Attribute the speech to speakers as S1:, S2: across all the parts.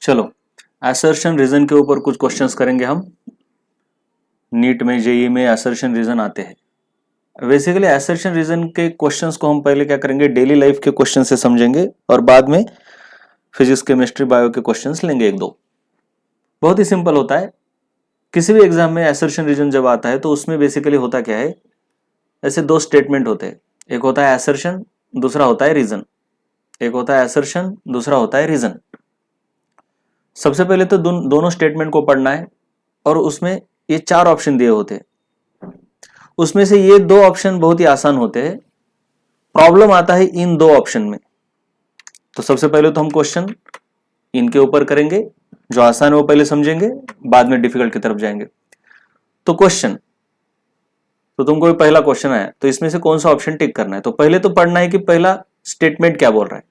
S1: चलो assertion reason के ऊपर कुछ क्वेश्चंस करेंगे हम। नीट में जेईई में असर्शन रीजन आते हैं। बेसिकली असर्शन रीजन के क्वेश्चंस को हम पहले क्या करेंगे, डेली लाइफ के क्वेश्चन से समझेंगे और बाद में फिजिक्स केमिस्ट्री बायो के क्वेश्चंस लेंगे एक दो। बहुत ही सिंपल होता है। किसी भी एग्जाम में असर्शन रीजन जब आता है तो उसमें बेसिकली होता क्या है, ऐसे दो स्टेटमेंट होते हैं। एक होता है असर्शन, दूसरा होता है रीजन। एक होता है असर्शन, दूसरा होता है रीजन। सबसे पहले तो दोनों स्टेटमेंट को पढ़ना है और उसमें ये चार ऑप्शन दिए होते हैं। उसमें से ये दो ऑप्शन बहुत ही आसान होते हैं। प्रॉब्लम आता है इन दो ऑप्शन में। तो सबसे पहले तो हम क्वेश्चन इनके ऊपर करेंगे, जो आसान है वो पहले समझेंगे, बाद में डिफिकल्ट की तरफ जाएंगे। तो क्वेश्चन, तो तुमको पहला क्वेश्चन आया तो इसमें से कौन सा ऑप्शन टिक करना है। तो पहले तो पढ़ना है कि पहला स्टेटमेंट क्या बोल रहा है।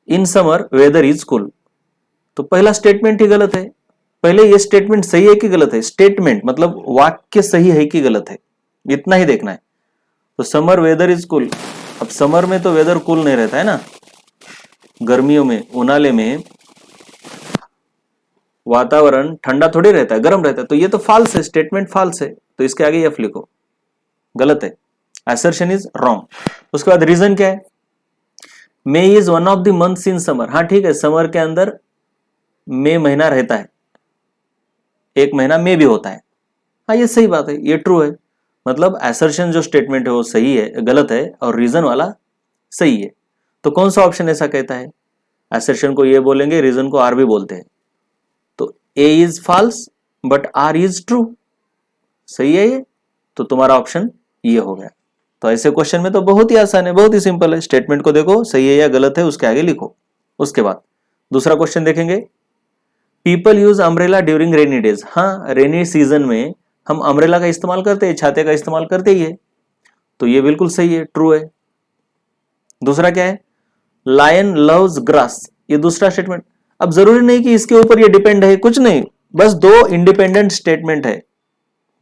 S1: In summer weather is cool, तो पहला स्टेटमेंट ही गलत है। पहले ये स्टेटमेंट सही है कि गलत है, स्टेटमेंट मतलब वाक्य सही है कि गलत है, इतना ही देखना है। तो समर वेदर इज कूल, अब समर में तो वेदर कूल नहीं रहता है ना, गर्मियों में उनाले में वातावरण ठंडा थोड़ी रहता है, गर्म रहता है। तो ये तो फॉल्स है, स्टेटमेंट फॉल्स है, तो इसके आगे एफ लिखो, गलत है। Assertion is wrong. उसके बाद रीजन क्या है, May is one of the months in summer. हाँ ठीक है, समर के अंदर मई महीना रहता है, एक महीना में भी होता है। हाँ ये सही बात है, ये ट्रू है। मतलब असर्शन जो स्टेटमेंट है वो सही है, गलत है, और रीजन वाला सही है। तो कौन सा ऑप्शन ऐसा कहता है, असर्शन को ये बोलेंगे, रीजन को आर भी बोलते हैं। तो A is false but R is true, सही है ये। तो तुम्हारा ऑप्शन ये हो गया। तो ऐसे क्वेश्चन में तो बहुत ही आसान है, बहुत ही सिंपल है। स्टेटमेंट को देखो सही है या गलत है, उसके आगे लिखो। उसके बाद दूसरा क्वेश्चन देखेंगे, people use umbrella during rainy days. हाँ रेनी सीजन में हम अम्ब्रेला का इस्तेमाल करते हैं, छाते का इस्तेमाल करते ही है। तो ये बिल्कुल सही है, ट्रू है। दूसरा क्या है, लायन लव्स ग्रास, ये दूसरा स्टेटमेंट। अब जरूरी नहीं कि इसके ऊपर ये डिपेंड है, कुछ नहीं, बस दो इंडिपेंडेंट स्टेटमेंट है,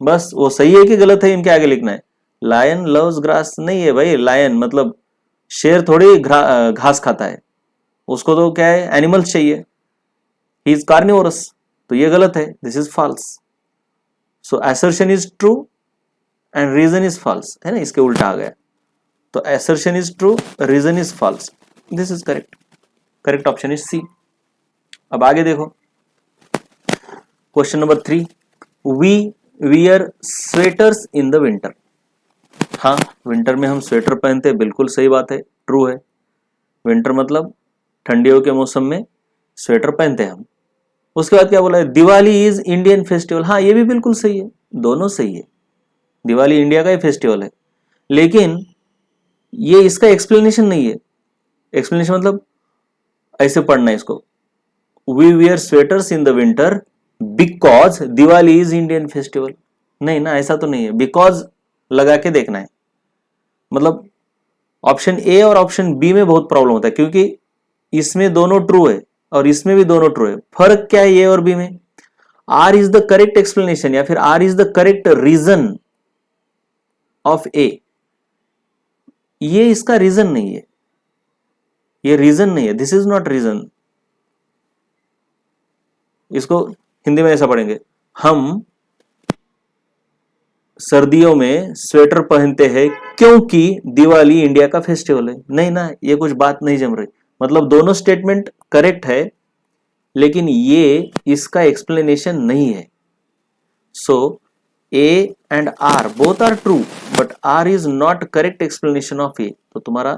S1: बस वो सही है कि गलत है इनके आगे लिखना है। लायन लव्स ग्रास नहीं है भाई, लायन मतलब शेर थोड़ी घास खाता है, उसको तो क्या है, एनिमल्स चाहिए। ही इज कार्निवोरस, तो ये गलत है, this is false. So assertion is true and reason is false, है ना, इसके उल्टा आ गया। तो assertion is true, reason is false, this is correct. Correct option is C. अब आगे देखो, question number 3, we wear sweaters in the winter. हाँ विंटर में हम स्वेटर पहनते हैं, बिल्कुल सही बात है, ट्रू है। विंटर मतलब ठंडियों के मौसम में स्वेटर पहनते हैं हम। उसके बाद क्या बोला है, दिवाली इज इंडियन फेस्टिवल। हाँ ये भी बिल्कुल सही है, दोनों सही है, दिवाली इंडिया का ही फेस्टिवल है। लेकिन ये इसका एक्सप्लेनेशन नहीं है। एक्सप्लेनेशन मतलब ऐसे पढ़ना है इसको, we wear sweaters in the winter because Diwali is Indian festival. नहीं ना, ऐसा तो नहीं है, बिकॉज लगा के देखना है। मतलब ऑप्शन ए और ऑप्शन बी में बहुत प्रॉब्लम होता है, क्योंकि इसमें दोनों ट्रू है और इसमें भी दोनों ट्रू है। फर्क क्या है ए और बी में, R is the correct explanation या फिर R is the correct reason of A. ये इसका रीजन नहीं है, ये रीजन नहीं है, दिस इज नॉट रीजन। इसको हिंदी में ऐसा पढ़ेंगे, हम सर्दियों में स्वेटर पहनते हैं क्योंकि दिवाली इंडिया का फेस्टिवल है। नहीं ना, ये कुछ बात नहीं जम रही। मतलब दोनों स्टेटमेंट करेक्ट है लेकिन ये इसका एक्सप्लेनेशन नहीं है। So A and R both are true but R is not correct explanation of A. तो तुम्हारा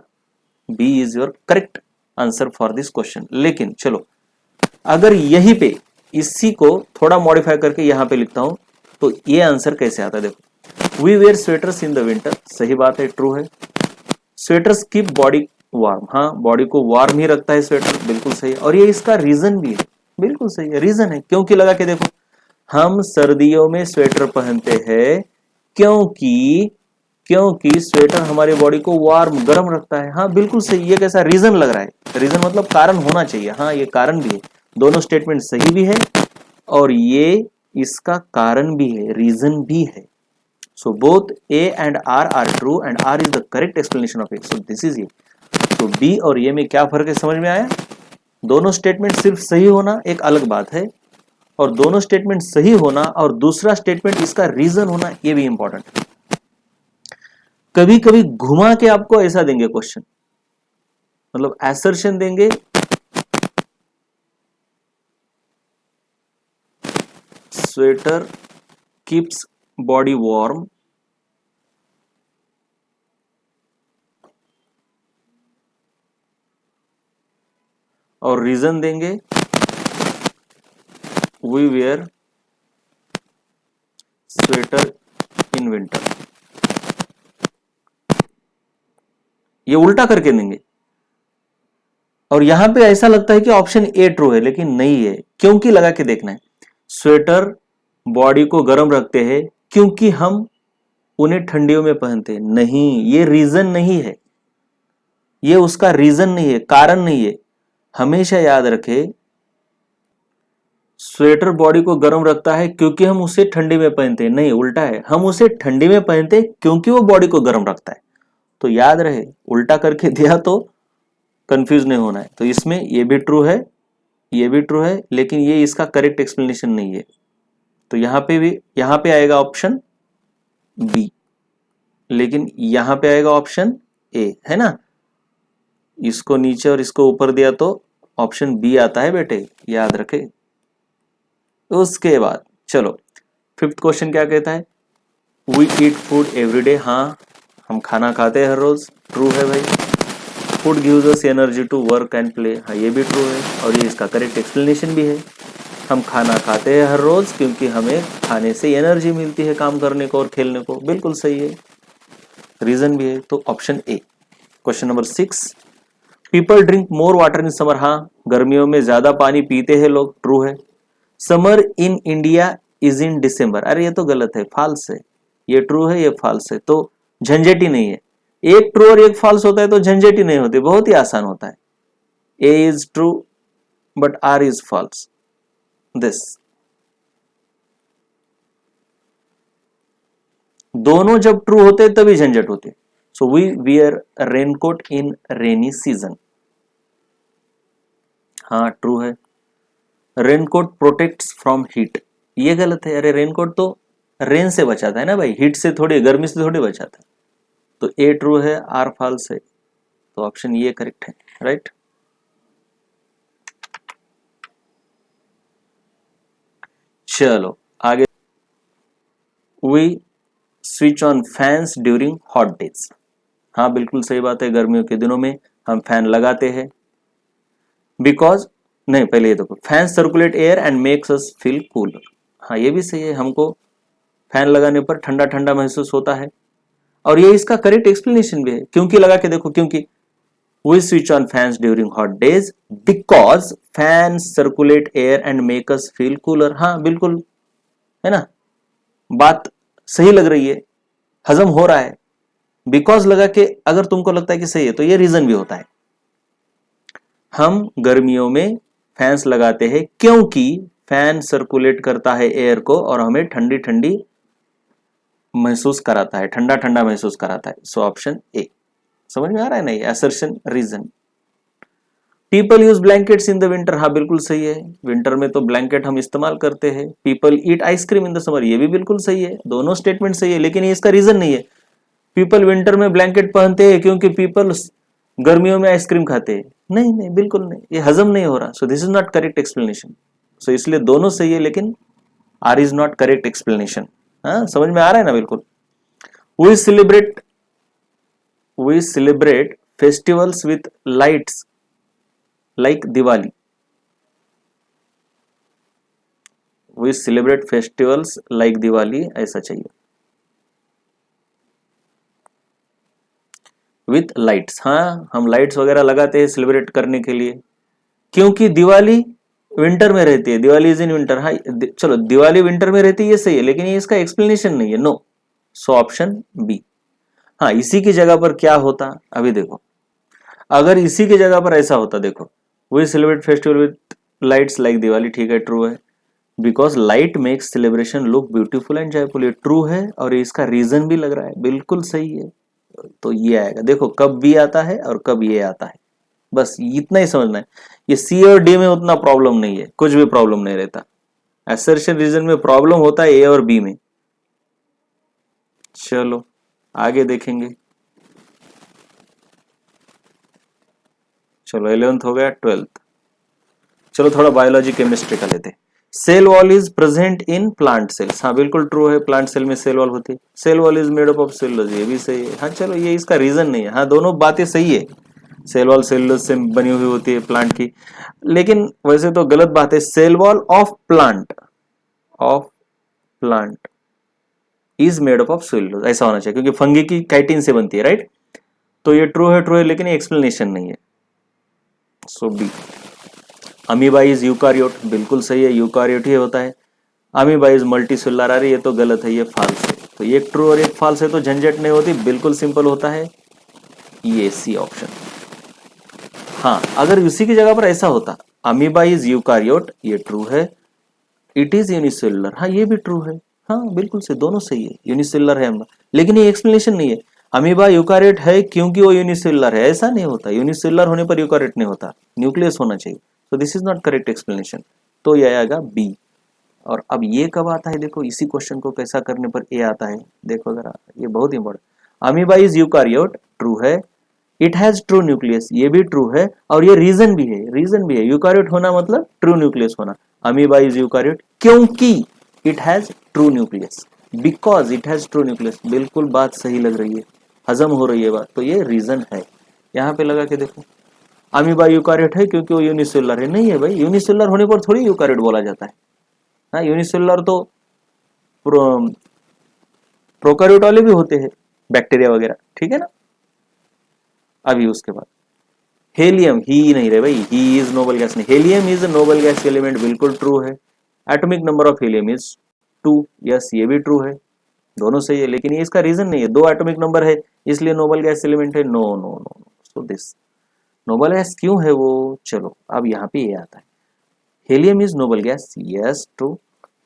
S1: B is your correct answer for this question. लेकिन चलो अगर यहीं पे इसी को थोड़ा मॉडिफाई करके यहां पे लिखता हूं तो ये आंसर कैसे आता है, देखो, we wear sweaters in the winter, सही बात है, ट्रू है। स्वेटर्स कीप बॉडी वार्म, हाँ बॉडी को वार्म ही रखता है स्वेटर, बिल्कुल सही है। और ये इसका रीजन भी है, बिल्कुल सही है, रीजन है। क्योंकि लगा के देखो, हम सर्दियों में स्वेटर पहनते हैं क्योंकि स्वेटर हमारी बॉडी को वार्म गर्म रखता है। हाँ बिल्कुल सही, ये कैसा रीजन लग रहा है, रीजन मतलब कारण होना चाहिए। हाँ ये कारण भी है, दोनों स्टेटमेंट सही भी है और ये इसका कारण भी है, रीजन भी है। So both A and R are true and R is the correct explanation of A. So this is A. तो बी और ए में क्या फर्क है, समझ में आया? दोनों स्टेटमेंट सिर्फ सही होना एक अलग बात है, और दोनों स्टेटमेंट सही होना और दूसरा स्टेटमेंट इसका रीजन होना ये भी इंपॉर्टेंट है। कभी कभी घुमा के आपको ऐसा देंगे क्वेश्चन, मतलब एसर्शन देंगे, स्वेटर कीप्स बॉडी वार्म, और रीजन देंगे we wear sweater in winter. ये उल्टा करके देंगे, और यहां पे ऐसा लगता है कि ऑप्शन ए ट्रू है, लेकिन नहीं है। क्योंकि लगा के देखना है, स्वेटर बॉडी को गर्म रखते हैं क्योंकि हम उन्हें ठंडियों में पहनते हैं, नहीं, ये रीजन नहीं है, ये उसका रीजन नहीं है, कारण नहीं है। हमेशा याद रखे, स्वेटर बॉडी को गर्म रखता है क्योंकि हम उसे ठंडी में पहनते हैं, नहीं, उल्टा है, हम उसे ठंडी में पहनते हैं क्योंकि वो बॉडी को गर्म रखता है। तो याद रहे, उल्टा करके दिया तो कंफ्यूज नहीं होना है। तो इसमें ये भी ट्रू है, ये भी ट्रू है, लेकिन ये इसका करेक्ट एक्सप्लेनेशन नहीं है। तो यहां पे भी, यहां पे आएगा ऑप्शन बी, लेकिन यहां पे आएगा ऑप्शन ए, है ना। इसको नीचे और इसको ऊपर दिया तो ऑप्शन बी आता है बेटे, याद रखे। उसके बाद चलो, फिफ्थ क्वेश्चन क्या कहता है, we eat food every day. हाँ, हम खाना खाते हैं हर रोज, ट्रू है भाई। Food gives us energy to work and play, हाँ ये भी ट्रू है, और ये इसका करेक्ट एक्सप्लेनेशन भी है। हम खाना खाते हैं हर रोज क्योंकि हमें खाने से एनर्जी मिलती है काम करने को और खेलने को, बिल्कुल सही है, रीजन भी है। तो option A. Question number 6, people drink more water in summer. हाँ, गर्मियों में ज्यादा पानी पीते हैं लोग, ट्रू है। Summer in India is in December, अरे ये तो गलत है, फाल्स है। ये ट्रू है, ये फाल्स है, तो झंझट ही नहीं है। एक ट्रू और एक फाल्स होता है तो झंझट ही नहीं होती, बहुत ही आसान होता है। A is true but R is false, this. दोनों जब ट्रू होते तभी झंझट होती। So we wear raincoat in rainy season, हाँ ट्रू है। रेनकोट प्रोटेक्ट्स फ्रॉम हीट, ये गलत है। अरे रेनकोट तो रेन से बचाता है ना भाई, हीट से थोड़ी, गर्मी से थोड़ी बचाता है। तो ए ट्रू है, आर फॉल्स है, तो ऑप्शन ये करेक्ट है, राइट। चलो आगे, we switch on fans during hot days. हाँ बिल्कुल सही बात है, गर्मियों के दिनों में हम फैन लगाते हैं, बिकॉज, नहीं पहले ये देखो, fan circulate air and makes us feel cooler. हाँ ये भी सही है, हमको फैन लगाने पर ठंडा ठंडा महसूस होता है, और ये इसका करेक्ट एक्सप्लेनेशन भी है। क्योंकि लगा के देखो, क्योंकि we switch on fans during hot days because fan circulate air and make us feel cooler. हाँ बिल्कुल, है ना, बात सही लग रही है, हजम हो रहा है। बिकॉज लगा के अगर तुमको लगता है कि सही है तो ये रीजन भी होता है। हम गर्मियों में फैंस लगाते हैं क्योंकि फैन सर्कुलेट करता है एयर को और हमें ठंडी ठंडी महसूस कराता है, ठंडा ठंडा महसूस कराता है। So option A. समझ में आ रहा है नहीं, assertion reason. People use blankets in the winter, हाँ बिल्कुल सही है, विंटर में तो ब्लैंकेट हम इस्तेमाल करते हैं। People eat ice cream in the summer, ये भी बिल्कुल सही है, दोनों स्टेटमेंट सही है, लेकिन ये इसका रीजन नहीं है। पीपल विंटर में ब्लैंकेट पहनते हैं क्योंकि पीपल गर्मियों में आइसक्रीम खाते हैं, नहीं नहीं बिल्कुल नहीं, ये हजम नहीं हो रहा। So this is not correct explanation. So इसलिए दोनों सही है, लेकिन R is not correct explanation. हाँ समझ में आ रहा है ना बिल्कुल। We celebrate festivals with lights like Diwali. We celebrate festivals like Diwali, ऐसा चाहिए, विथ लाइट्स। हाँ हम लाइट्स वगैरह लगाते हैं सेलिब्रेट करने के लिए, क्योंकि दिवाली विंटर में रहती है, दिवाली इज इन विंटर। हाँ चलो, दिवाली विंटर में रहती है, ये सही है, लेकिन ये इसका एक्सप्लेनेशन नहीं है, नो। So option B. हाँ इसी की जगह पर क्या होता, अभी देखो, अगर इसी की जगह पर ऐसा होता, देखो, we celebrate festival with lights like Diwali, ठीक है ट्रू है, because light makes celebration look beautiful and joyful, ये ट्रू है, और इसका रीजन भी लग रहा है बिल्कुल सही है। तो ये आएगा, देखो कब बी आता है और कब ये आता है, बस इतना ही समझना है। ये सी और डी में उतना प्रॉब्लम नहीं है, कुछ भी प्रॉब्लम नहीं रहता। असर्शन रीजन में प्रॉब्लम होता है ए और बी में। चलो आगे देखेंगे। चलो 11th हो गया, 12th। चलो थोड़ा बायोलॉजी केमिस्ट्री का लेते हैं। Cell wall is present in plant cells, हाँ बिल्कुल ट्रू है, प्लांट सेल में सेल वॉल होती है। Cell wall is made up of cellulose, ये भी सही है। हाँ चलो ये इसका रीजन नहीं है, हाँ दोनों बातें सही है। सेल वॉल सेलुलोज से बनी हुई होती है प्लांट की, लेकिन वैसे तो गलत बात है। Cell wall of plant is made up of cellulose, ऐसा होना चाहिए, क्योंकि फंगी की काइटिन से बनती है, राइट। तो ये ट्रू है, लेकिन ये एक्सप्लेनेशन नहीं है। सो बी। अमीबा इज यूकारियोट, बिल्कुल सही है, यूकारियोट ही होता है। अमीबा इज मल्टीसेलुलर, अरे ये तो गलत है, ये फाल्स है। तो एक ट्रू और एक फाल्स है तो झंझट नहीं होती, बिल्कुल सिंपल होता है, ये सी ऑप्शन। हाँ अगर उसी की जगह पर ऐसा होता, अमीबा इज यूकारियोट, ये ट्रू है। इट इज यूनिसेलुलर, हाँ ये भी ट्रू है, हाँ बिल्कुल से दोनों सही है, यूनिसेलुलर है अमीबा। लेकिन ये एक्सप्लेनेशन नहीं है, अमीबा यूकारियोट है क्योंकि वो यूनिसेलुलर है, ऐसा नहीं होता। यूनिसेलुलर होने पर यूकारियोट नहीं होता, न्यूक्लियस होना चाहिए। तो this is not correct explanation, तो ये आएगा बी। और अब ये कब आता है, देखो इसी क्वेश्चन को कैसा करने पर ए आता है, देखो जरा, ये बहुत important. Amoeba is eukaryote, true है। इट हैज ट्रू न्यूक्लियस, ये भी ट्रू है, और ये रीजन भी है, यूकारियोट होना मतलब ट्रू न्यूक्लियस होना। अमीबा इज यूकारियोट क्योंकि it has true nucleus, because it has true nucleus, बिल्कुल बात सही लग रही है, हजम हो रही है बात, तो ये रीजन है। यहाँ पे लगा के देखो, अमीबा यूकारियोट है क्योंकि वो यूनिसेलुलर है, नहीं है भाई, यूनिसेलुलर होने पर थोड़ी यूकारियोट बोला जाता है। हाँ यूनिसेलुलर तो प्रोकैरियोट वाले भी होते हैं, बैक्टीरिया वगैरह, ठीक है ना। अभी उसके बाद हेलियम, ही नहीं रहे भाई, ही इज नोबल गैस नहीं, helium is Nobel gas element, बिल्कुल ट्रू है। Atomic number of helium is 2, yes ये भी ट्रू है, दोनों सही है। लेकिन ये इसका रीजन नहीं है, 2 एटॉमिक नंबर है इसलिए नोबल गैस एलिमेंट है, no no no. So this noble gas क्यों है वो, चलो अब यहाँ पे ये आता है। Helium is noble gas, yes true.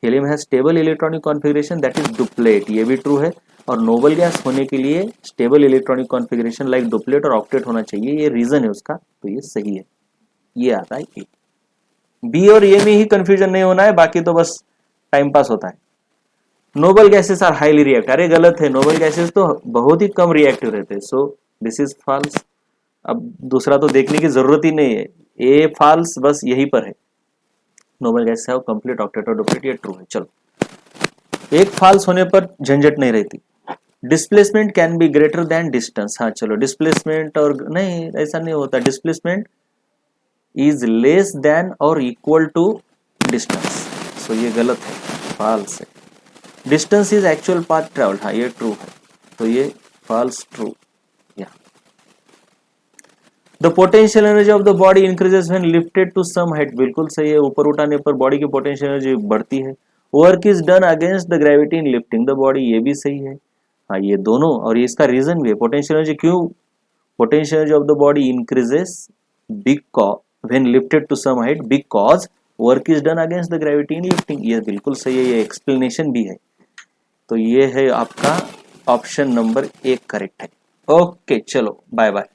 S1: Helium has stable electronic configuration that is duplet, ये भी ट्रू है। और नोबल गैस होने के लिए stable electronic configuration like duplet और ऑक्टेट होना चाहिए, ये रीजन है उसका, तो ये सही है, ये आता है ए। बी और ए में ही कंफ्यूजन नहीं होना है, बाकी तो बस टाइम पास होता है। Noble gases are highly reactive, अरे गलत है, नोबल गैसेस तो बहुत ही कम रिएक्टिव रहते हैं, सो दिस इज फॉल्स। अब दूसरा तो देखने की जरूरत ही नहीं है, ए फॉल्स, बस यही पर है। नोबल गैस है कंप्लीट ऑक्टेट और डुप्लेट, ये ट्रू है। चलो एक फॉल्स होने पर झंझट नहीं रहती। Displacement can be greater than distance, हाँ चलो डिस्प्लेसमेंट, और नहीं ऐसा नहीं होता, डिस्प्लेसमेंट इज लेस देन और इक्वल टू डिस्टेंस, सो ये गलत है, फॉल्स है। Distance is actual path travelled, हाँ ये ट्रू है, तो ये false true. The potential energy of the body increases when lifted to some height, बिल्कुल सही है, ऊपर उठाने पर बॉडी की पोटेंशियल एनर्जी बढ़ती है। Work is done against the gravity in lifting the body, ये भी सही है। हाँ ये दोनों, और ये इसका रीजन भी है, पोटेंशियल एनर्जी क्यों, potential energy of the body increases because when lifted to some height because work is done against the gravity in lifting, ये बिल्कुल सही है, ये एक्सप्लेनेशन भी है। तो ये है आपका ऑप्शन नंबर 1 करेक्ट है। ओके चलो बाय बाय।